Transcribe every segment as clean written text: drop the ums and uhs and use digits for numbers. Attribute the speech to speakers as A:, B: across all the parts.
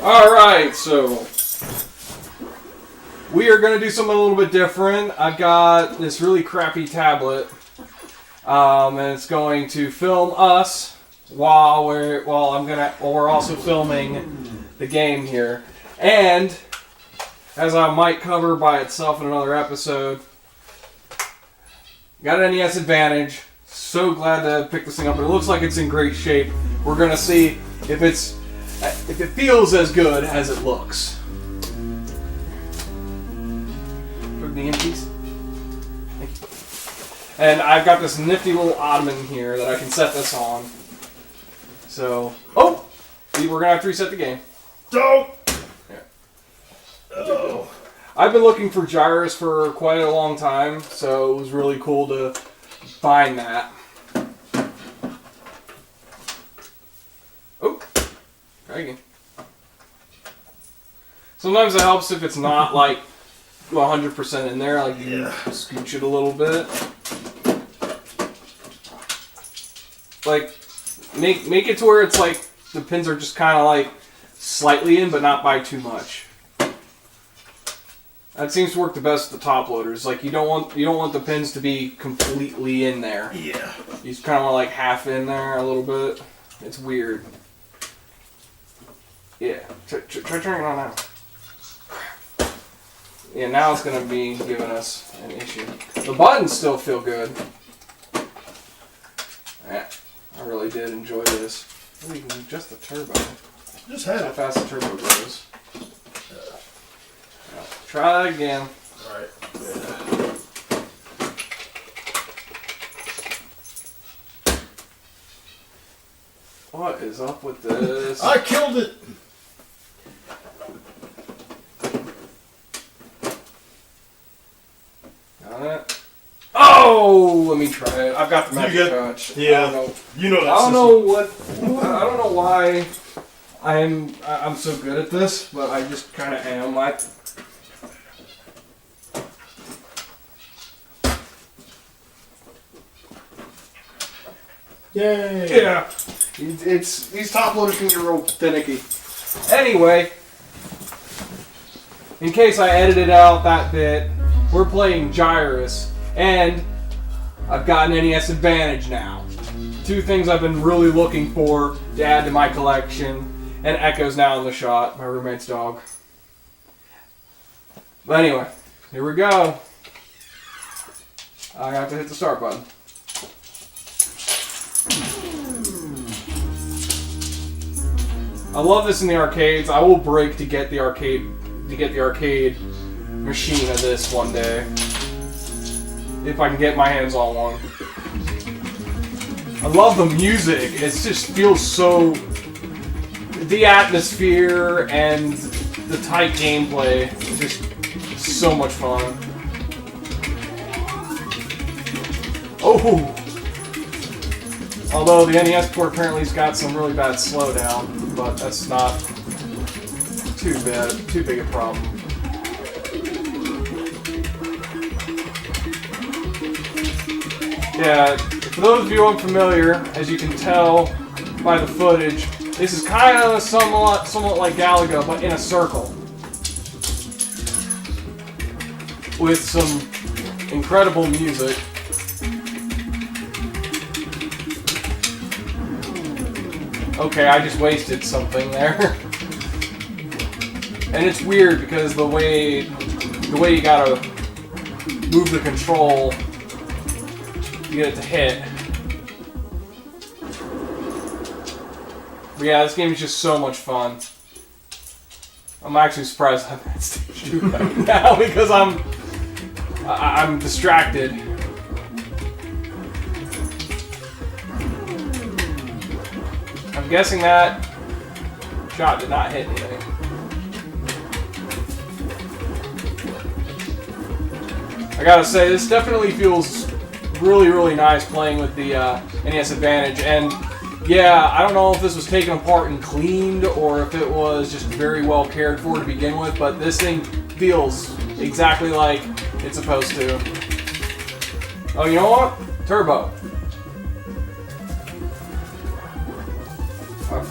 A: Alright, so we are going to do something a little bit different. I've got this really crappy tablet, and it's going to film us while we're also filming the game here. And as I might cover by itself in another episode, got an NES Advantage. So glad to pick this thing up. It looks like it's in great shape. We're going to see if it feels as good as it looks. For the empties. Thank you. And I've got this nifty little ottoman here that I can set this on. So, we're going to have to reset the game.
B: Don't!
A: Yeah. Oh. I've been looking for Gyruss for quite a long time, so it was really cool to find that. Try again. Sometimes it helps if it's not like 100% in there, like you scooch it a little bit. Like make it to where it's like the pins are just kind of like slightly in, but not by too much. That seems to work the best with the top loaders. Like you don't want the pins to be completely in there.
B: Yeah.
A: You just kind of want like half in there a little bit. It's weird. Yeah. Try turning it on now. Yeah, now it's gonna be giving us an issue. The buttons still feel good. Yeah, I really did enjoy this. Oh, you can adjust the turbo.
B: Just had
A: how
B: it.
A: fast the turbo goes. Try again.
B: Alright.
A: What is up with this?
B: I killed it!
A: Got it? Oh! Let me try it. I've got the magic touch.
B: Yeah.
A: I don't know.
B: You know that
A: I don't know why I'm so good at this, but I just kind of am.
B: Yay!
A: Yeah. These top loaders can get real finicky. Anyway, in case I edited out that bit, we're playing Gyruss, and I've got an NES Advantage now. Two things I've been really looking for to add to my collection, and Echo's now in the shot, my roommate's dog. But anyway, here we go. I have to hit the start button. I love this in the arcades. I will break to get the arcade machine of this one day, if I can get my hands on one. I love the music. It just feels so, the atmosphere and the tight gameplay is just so much fun. Oh. Although the NES port apparently has got some really bad slowdown, but that's not too big a problem. Yeah, for those of you unfamiliar, as you can tell by the footage, this is kind of somewhat like Galaga, but in a circle. With some incredible music. Okay, I just wasted something there. And it's weird because the way you gotta move the control to get it to hit. But yeah, this game is just so much fun. I'm actually surprised I'm at stage 2 right now because I'm distracted. I'm guessing that shot did not hit anything. I gotta say, this definitely feels really, really nice playing with the NES Advantage. And yeah, I don't know if this was taken apart and cleaned or if it was just very well cared for to begin with, but this thing feels exactly like it's supposed to. Oh, you know what? Turbo.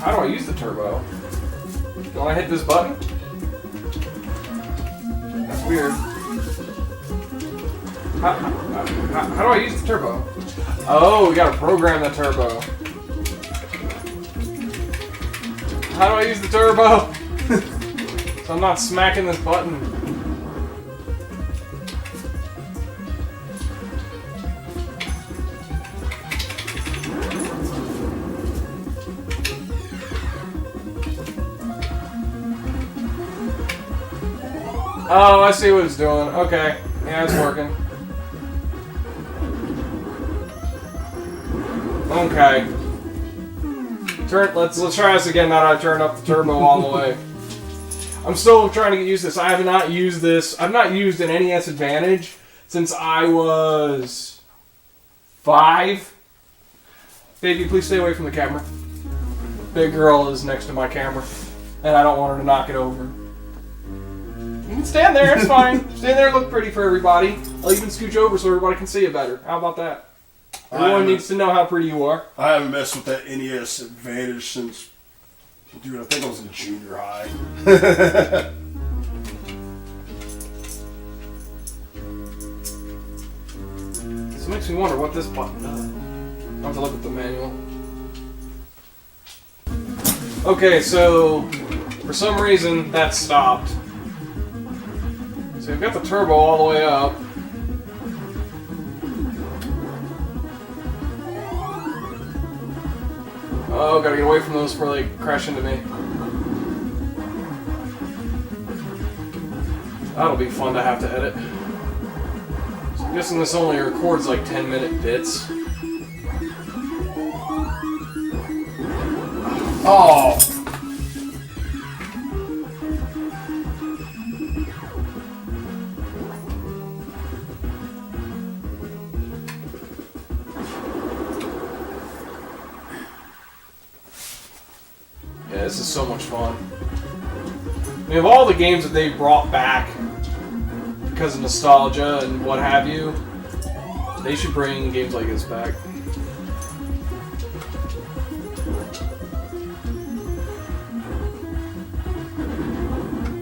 A: How do I use the turbo? Don't I hit this button? That's weird. How do I use the turbo? Oh, we gotta program the turbo. How do I use the turbo? So I'm not smacking this button. Oh, I see what it's doing. Okay. Yeah, it's working. Okay. Let's try this again now that I turned up the turbo all the way. I'm still trying to get used to this. I have not used this. I've not used an NES Advantage since I was 5. Baby, please stay away from the camera. Big girl is next to my camera, and I don't want her to knock it over. You can stand there, it's fine. Stand there and look pretty for everybody. I'll even scooch over so everybody can see you better. How about that? Everyone needs to know how pretty you are.
B: I haven't messed with that NES Advantage since, dude, I think I was in junior high.
A: This makes me wonder what this button does. I'll have to look at the manual. Okay, so for some reason that stopped. So we've got the turbo all the way up. Oh, gotta get away from those before they crash into me. That'll be fun to have to edit. So I'm guessing this only records like 10-minute bits.
B: Oh!
A: Yeah, this is so much fun. I mean, of all the games that they brought back because of nostalgia and what have you, they should bring games like this back.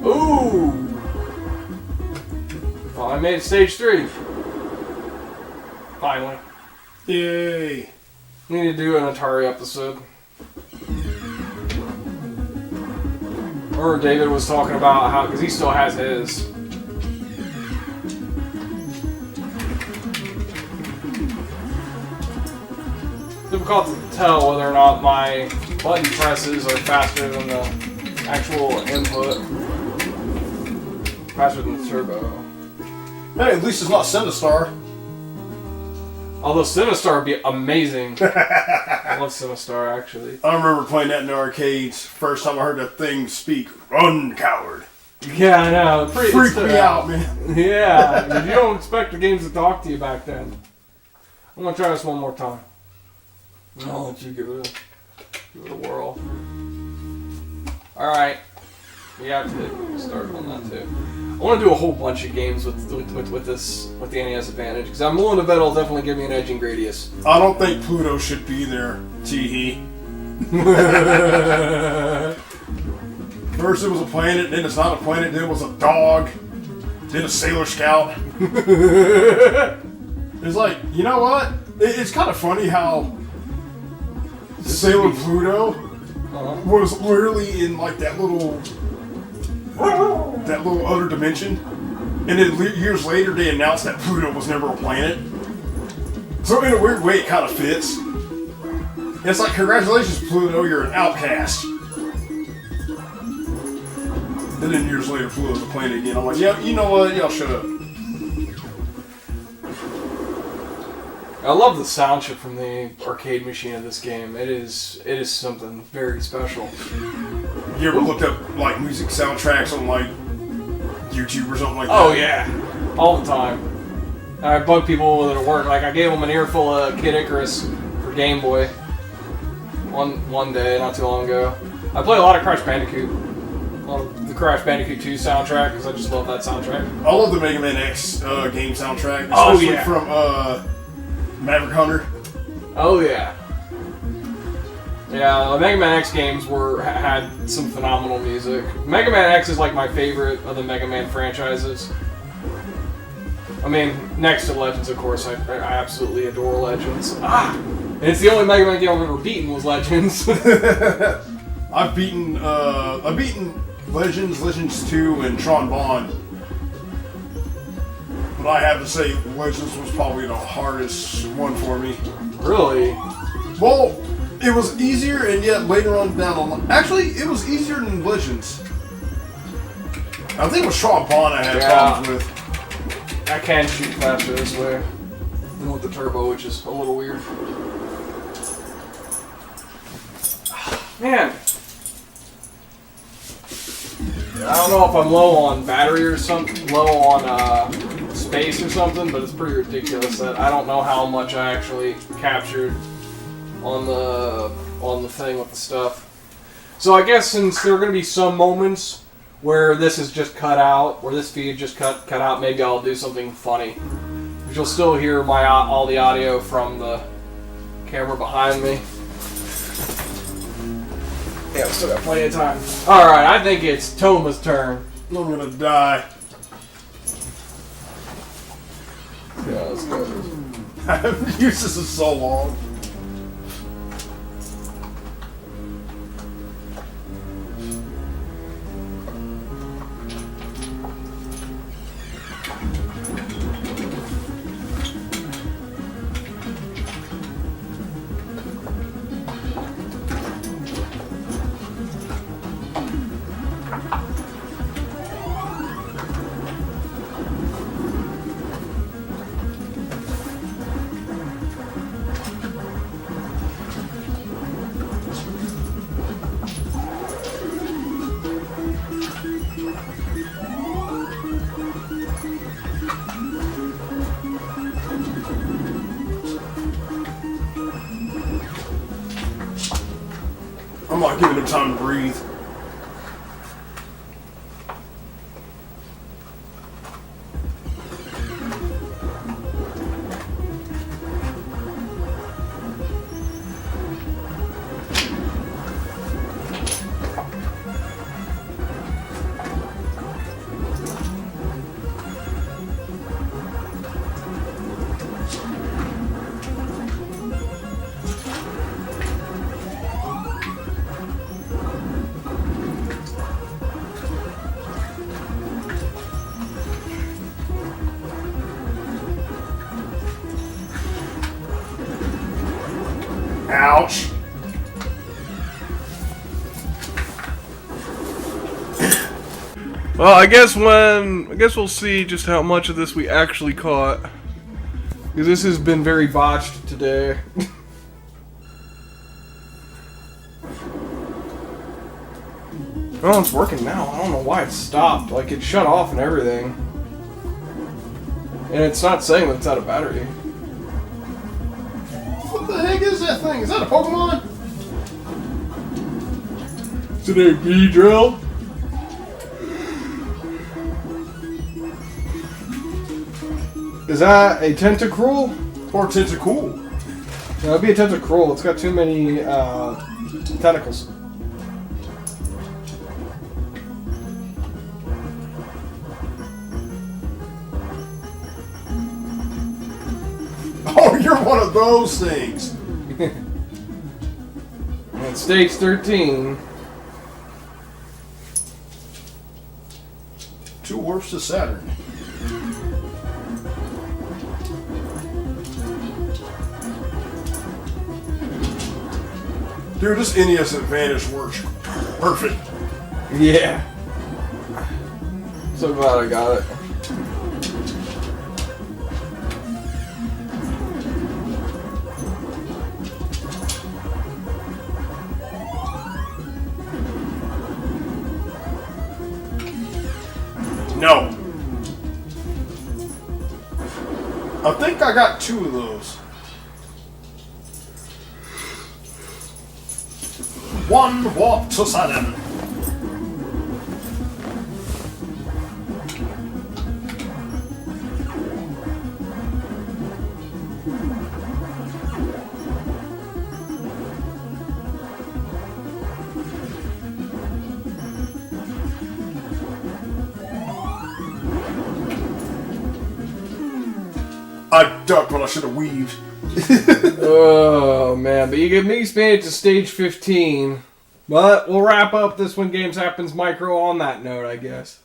A: Ooh! Well, I made it stage 3. Finally.
B: Yay!
A: We need to do an Atari episode. Or David was talking about how, because he still has his. Difficult to tell whether or not my button presses are faster than the actual input. Faster than the turbo.
B: Hey, at least it's not Sinistar.
A: Although Sinistar would be amazing. I love Sinistar, actually.
B: I remember playing that in the arcades. First time I heard that thing speak. Run, coward.
A: Yeah, I know.
B: Freaked me out, man.
A: Yeah, you don't expect the games to talk to you back then. I'm gonna try this one more time. I'll let you give it a whirl. Alright. We have to start on that too. I want to do a whole bunch of games with the NES Advantage, because I'm willing to bet it'll definitely give me an edge in Gradius.
B: I don't think Pluto should be there, Teehee. First it was a planet, then it's not a planet, then it was a dog, then a Sailor Scout. It's like, you know what? It's kind of funny how Sailor Pluto was literally in like that little other dimension, and then years later they announced that Pluto was never a planet. So in a weird way it kind of fits. It's like, congratulations Pluto, you're an outcast. And then years later Pluto's a planet again. I'm like, yeah, you know what, y'all shut up.
A: I love the sound chip from the arcade machine of this game. It is something very special.
B: You ever looked up like music soundtracks on like YouTube or something like that?
A: Oh yeah, all the time. I bug people with it at work. Like I gave them an earful of Kid Icarus for Game Boy one day not too long ago. I play a lot of Crash Bandicoot. A lot of the Crash Bandicoot 2 soundtrack because I just love that soundtrack.
B: I love the Mega Man X game soundtrack, especially
A: oh, yeah.
B: from Maverick Hunter.
A: Oh yeah. Yeah, the Mega Man X games had some phenomenal music. Mega Man X is like my favorite of the Mega Man franchises. I mean, next to Legends, of course, I absolutely adore Legends. And it's the only Mega Man game I've ever beaten was Legends.
B: I've beaten Legends 2, and Tron Bond. But I have to say, Legends was probably the hardest one for me.
A: Really?
B: Well, it was easier, and yet later on down the line... Actually, it was easier than Legends. I think it was Tron Bond I had problems with.
A: I can shoot faster this way than with the turbo, which is a little weird. Man. I don't know if I'm low on battery or something, low on space or something, but it's pretty ridiculous that I don't know how much I actually captured on the thing with the stuff. So I guess since there are going to be some moments where this is just cut out, where this feed just cut out, maybe I'll do something funny. But you'll still hear all the audio from the camera behind me. Yeah, we still got plenty of time. Alright, I think it's Toma's turn.
B: I'm gonna die.
A: Yeah, let's go.
B: I haven't used this in so long. I'm not giving him time to breathe. Ouch.
C: Well, I guess we'll see just how much of this we actually caught.
A: Because this has been very botched today. Oh, it's working now. I don't know why it stopped. Like, it shut off and everything. And it's not saying that it's out of battery.
B: What the heck is that thing? Is that a Pokemon?
A: Is it a bee drill? Is that a Tentacruel?
B: Or Tentacool?
A: No, it'd be a Tentacruel. It's got too many tentacles.
B: Oh, you're one of those things.
A: And stage 13.
B: 2 warps to Saturn. Dude, this NES Advantage works perfect.
A: Yeah. So glad I got it.
B: No. I think I got 2 of those. 1 warp to Saturn. I ducked when I should have weaved.
A: Oh man, but you get me made it to stage 15. But we'll wrap up this When Games Happens Micro on that note, I guess.